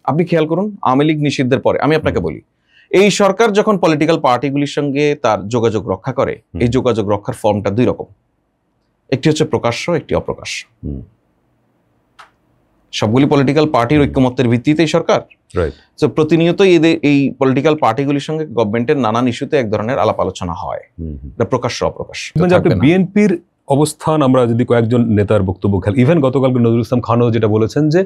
আপনি খেয়াল করুন, আওয়ামী লীগ নিষিদ্ধের পরে আমি আপনাকে বলি, এই সরকার যখন পলিটিক্যাল পার্টিগুলির সঙ্গে তার যোগাযোগ রক্ষা করে, এই যোগাযোগ রক্ষার ফর্মটা দুই রকম, একটি হচ্ছে প্রকাশ্য, একটি অপ্রকাশ্য। সবগুলি পলিটিক্যাল পার্টির ঐক্যমত্যের ভিত্তিতেই সরকার, তো প্রতিনিয়তই এই পলিটিক্যাল পার্টিগুলির সঙ্গে গভর্নমেন্টের নানান ইস্যুতে এক ধরনের আলাপ আলোচনা হয়, প্রকাশ্য অপ্রকাশ্য। বিএনপির অবস্থান আমরা যদি কয়েকজন নেতার বক্তব্য খেয়াল, ইভেন গতকালকে নজরুল ইসলাম খানও যেটা বলেছেন যে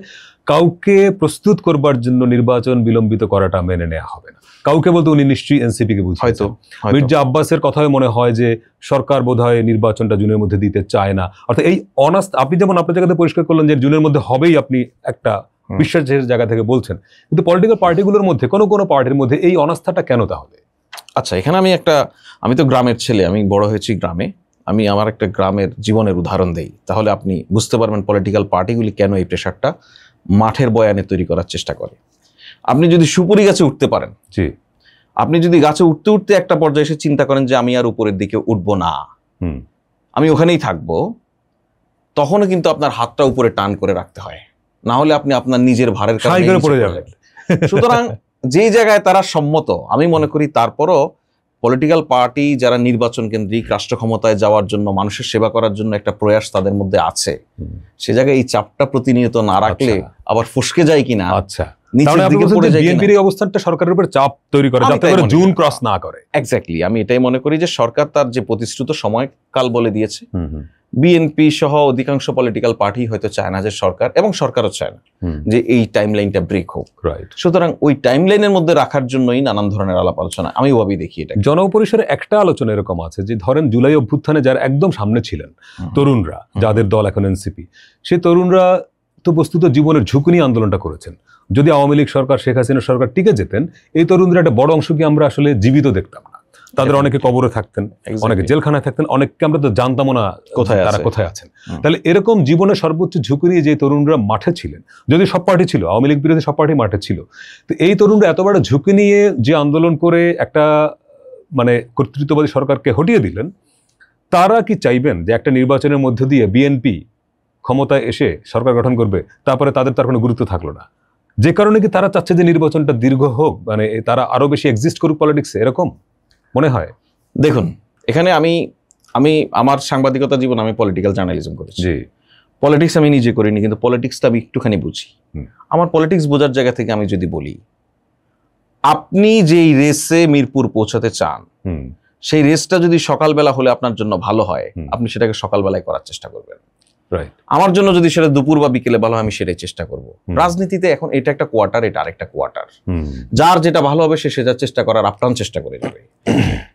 কাউকে প্রস্তুত করবার জন্য নির্বাচন বিলম্বিত করাটা মেনে নেওয়া হবে না। কাউকে বলতে উনি নিশ্চয়ই এনসিপি কে বুঝছেন। হয়তো মির্জা আব্বাসের কথায় মনে হয় যে সরকার বোধহয় নির্বাচনটা জুনের মধ্যে দিতে চায় না। অর্থাৎ এই অনাস্থা, আপনি যেমন আপনার জায়গাতে পরিষ্কার করলেন যে জুনের মধ্যে হবেই, আপনি একটা বিশ্বাসের জায়গা থেকে বলছেন, কিন্তু পলিটিক্যাল পার্টিগুলোর মধ্যে কোনো পার্টির মধ্যে এই অনাস্থাটা কেন তাহলে? আচ্ছা, এখানে আমি তো গ্রামের ছেলে, আমি বড় হয়েছি গ্রামে, আমি আমার একটা গ্রামের জীবনের উদাহরণ দেই, তাহলে আপনি বুঝতে পারবেন পলিটিক্যাল পার্টিগুলি কেন এই প্রেশারটা মাঠের বয়ানে তৈরি করার চেষ্টা করে। আপনি যদি সুপুরি গাছে উঠতে পারেন, জি, আপনি যদি গাছে উঠতে উঠতে একটা পর্যায়ে এসে চিন্তা করেন যে আমি আর উপরের দিকে উঠবো না, আমি ওখানেই থাকবো, তখনও কিন্তু আপনার হাতটা উপরে টান করে রাখতে হয়, না হলে আপনি আপনার নিজের ভারের কারণে পড়ে যাবেন। সুতরাং যেই জায়গায় তারা সম্মত, আমি মনে করি তারপরও পলিটিক্যাল পার্টি যারা নির্বাচন কেন্দ্রিক রাষ্ট্র ক্ষমতায় যাওয়ার জন্য, মানুষের সেবা করার জন্য একটা প্রয়াস তাদের মধ্যে আছে, সে জায়গায় এই চাপটা প্রতিনিয়ত না রাখলে আবার ফসকে যায় কিনা। আচ্ছা, বিএনপির অবস্থানটা সরকারের উপর চাপ তৈরি করে যাতে করে জুন ক্রস না করে। এক্স্যাক্টলি, আমি এটাই মনে করি যে সরকার তার যে প্রতিশ্রুত সময়কাল বলে দিয়েছে, বিএনপি সহ অধিকাংশ পলিটিক্যাল পার্টি হয়তো চায় না যে সরকার, এবং সরকারও চায় না যে এই টাইমলাইনটা ব্রেক হোক। সুতরাং ওই টাইমলাইনের মধ্যে রাখার জন্যই নানান ধরনের আলাপ আলোচনা, আমি ওভাবেই দেখি এটা। জনপরিসরে একটা আলোচনা এরকম আছে যে ধরেন জুলাই অভ্যুত্থানে যারা একদম সামনে ছিলেন তরুণরা, যাদের দল এখন এনসিপি, সেই তরুণরা তো বস্তুত জীবনের ঝুঁকি নিয়ে আন্দোলনটা করেছেন। যদি আওয়ামী লীগ সরকার, শেখ হাসিনা সরকার টিকে যেতেন, এই তরুণদের একটা বড় অংশকে আমরা আসলে জীবিত দেখতাম না। তাদের অনেকে কবরে থাকতেন, অনেকে জেলখানায় থাকতেন, অনেককে আমরা তো জানতামও না তারা কোথায় আছেন। তাহলে এরকম জীবনের সর্বোচ্চ ঝুঁকি নিয়ে যে তরুণরা মাঠে ছিলেন, যদি সব পার্টি ছিল, আওয়ামী লীগ বিরোধী সব পার্টি মাঠে ছিল, তো এই তরুণরা এত বড় ঝুঁকি নিয়ে যে আন্দোলন করে একটা মানে কর্তৃত্ববাদী সরকারকে হটিয়ে দিলেন, তারা কি চাইবেন যে একটা নির্বাচনের মধ্য দিয়ে বিএনপি ক্ষমতায় এসে সরকার গঠন করবে, তারপরে তার কোনো গুরুত্ব থাকলো না? যে কারণে কি তারা চাচ্ছে যে নির্বাচনটা দীর্ঘ হোক, মানে তারা আরো বেশি এক্সিস্ট করুক পলিটিক্সে, এরকম মনে হয়? দেখুন, এখানে আমি আমার সাংবাদিকতা জীবন, আমি পলিটিক্যাল জার্নালিজম করেছি। পলিটিক্স আমি নিজে করিনি, কিন্তু পলিটিক্সটা আমি একটুখানি বুঝি। আমার পলিটিক্স বোঝার জায়গা থেকে আমি যদি বলি, আপনি যেই রেসে মিরপুর পৌঁছাতে চান, সেই রেসটা যদি সকালবেলা হলে আপনার জন্য ভালো হয়, আপনি সেটাকে সকালবেলায় করার চেষ্টা করবেন। আমার জন্য যদি সেটা দুপুর বা বিকেলে ভালো হয়, আমি সেটাই চেষ্টা করব। রাজনীতিতে এখন এটা একটা কোয়ার্টার, এটা আরেকটা কোয়ার্টার, যার যেটা ভালো হবে সে সেটার চেষ্টা করার আপ্রাণ চেষ্টা করে যাবে।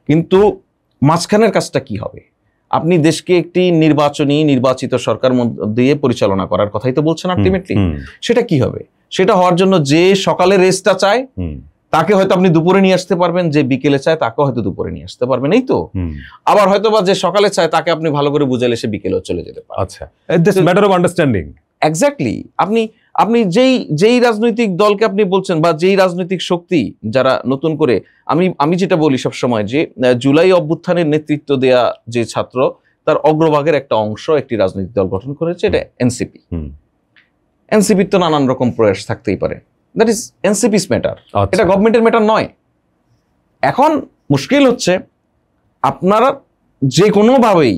কিন্তু মাঝখানের কাজটা কি হবে? আপনি দেশকে একটি নির্বাচিত সরকার দিয়ে পরিচালনা করার কথাই তো বলছেন আলটিমেটলি। সেটা কি হবে? সেটা হওয়ার জন্য যে সকালে রেসটা চায় তাকে হয়তো আপনি দুপুরে নিয়ে আসতে পারবেন, যে বিকেলে চায় তাকে হয়তো দুপুরে নিয়ে আসতে পারবেন, এই তো। আবার হয়তো বা যে সকালে চায় তাকে আপনি ভালো করে বুঝাইলে সে বিকেলেও চলে যেতে পারে। আচ্ছা, this matter of understanding. Exactly. আপনি যেই রাজনৈতিক দলকে আপনি বলছেন, বা যেই রাজনৈতিক শক্তি যারা নতুন করে, আমি যেটা বলি সবসময় যে জুলাই অভ্যুত্থানের নেতৃত্ব দেয়া যে ছাত্র, তার অগ্রভাগের একটা অংশ একটি রাজনৈতিক দল গঠন করেছে, এটা এনসিপি। এনসিপির তো নানান রকম প্রয়াস থাকতেই পারে, দ্যাট ইজ এনসিপিস ম্যাটার, এটা গভর্নমেন্টের ম্যাটার নয়। এখন মুশকিল হচ্ছে, আপনারা যে কোনোভাবেই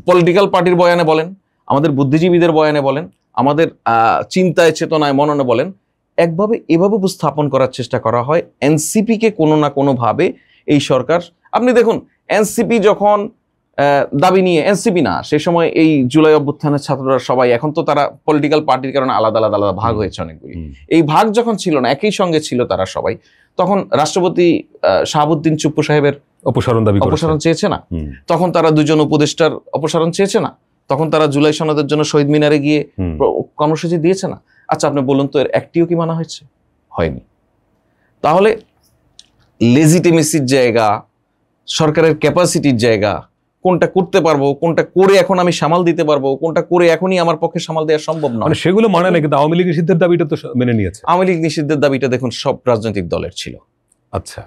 পলিটিক্যাল পার্টির বয়ানে বলেন, আমাদের বুদ্ধিজীবীদের বয়ানে বলেন, আমাদের চিন্তায় চেতনায় মননে বলেন, এভাবে উপস্থাপন করার চেষ্টা করা হয় এনসিপিকে কোনো না কোনোভাবে এই সরকার। আপনি দেখুন, এনসিপি যখন দাবি নিয়ে, এনসিপি না, সেই সময় এই জুলাই অভ্যুত্থানের ছাত্ররা সবাই, এখন তো তারা পলিটিক্যাল পার্টির কারণে আলাদা আলাদা ভাগ হয়েছে অনেকগুলি। এই ভাগ যখন ছিল না, একই সঙ্গে ছিল তারা সবাই, তখন রাষ্ট্রপতি শাহাবুদ্দিন চুপ্পু সাহেবের অপসারণ চেয়েছে না? তখন তারা দুজন উপদেষ্টার অপসারণ চেয়েছে না? তখন তারা জুলাই সনদের জন্য শহীদ মিনারে গিয়ে কর্মসূচি দিয়েছে না? আচ্ছা, আপনি বলুন তো, এর একটিও কি মানা হয়েছে? হয়নি। তাহলে লেজিটিমেসির জায়গা, সরকারের ক্যাপাসিটির জায়গা, কোনটা করতে পারবো, কোনটা করে এখন আমি সামাল দিতে পারবো, কোনটা করে এখনই আমার পক্ষে সামাল দেওয়া সম্ভব নয়, সেগুলো মানে না। কিন্তু আওয়ামী লীগ নিষিদ্ধের দাবিটা তো মেনে নিয়েছে। আওয়ামী লীগ নিষিদ্ধের দাবিটা দেখুন সব রাজনৈতিক দলের ছিল। আচ্ছা,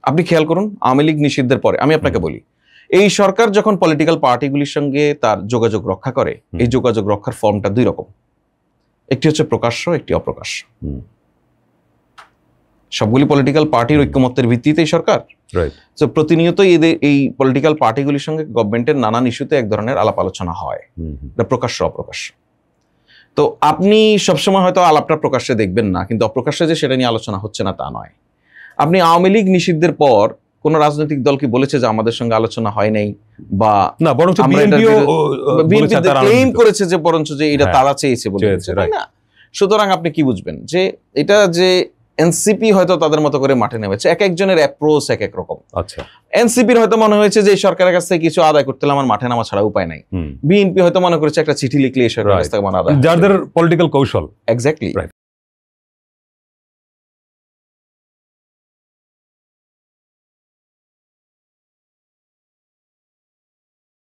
আপনি খেয়াল করুন, আওয়ামী লীগ নিষিদ্ধের পরে, আমি আপনাকে বলি, এই সরকার যখন পলিটিক্যাল পার্টিগুলির সঙ্গে তার যোগাযোগ রক্ষা করে, এই যোগাযোগ রক্ষার ফর্মটা দুই রকম, একটি হচ্ছে প্রকাশ্য, একটি অপ্রকাশ্য। সবগুলি পলিটিক্যাল পার্টির ঐক্যমত্যের ভিত্তিতেই সরকার। রাইট। তো প্রতিনিয়তই এদের এই পলিটিক্যাল পার্টিগুলির সঙ্গে গভর্নমেন্টের নানান ইস্যুতে এক ধরনের আলাপ আলোচনা হয়, এটা প্রকাশ্য অপ্রকাশ্য। তো আপনি সবসময় হয়তো আলাপটা প্রকাশ্যে দেখবেন না, কিন্তু অপ্রকাশ্যে যে সেটা নিয়ে আলোচনা হচ্ছে না তা নয়। আপনি আওয়ামী লীগ নিষিদ্ধের পর কোন রাজনৈতিক দল কি বলেছে যে আমাদের সঙ্গে আলোচনা হয় নাই, বা না, বরং আমরা এটার বিএনপি ক্লেম করেছে যে বরঞ্চ যে এটা হ্যাঁ, তারা চেয়েছে বলে, চেয়েছে, তাই না? সুতরাং আপনি কি বুঝবেন যে এটা যে এনসিপি হয়তো তাদের মতো করে মাঠে নেমেছে, এক একজনের অ্যাপ্রোচ এক এক রকম। আচ্ছা, এনসিপির হয়তো মনে হয়েছে যে এই সরকারের কাছ থেকে কিছু আদায় করতে হলে আমার মাঠে নামা ছাড়া উপায় নাই। বিএনপি হয়তো মনে করেছে একটা চিঠি লিখলে এই সরকারের কাছ থেকে আমার আদায়, যাদের পলিটিক্যাল কৌশল। এক্স্যাক্টলি।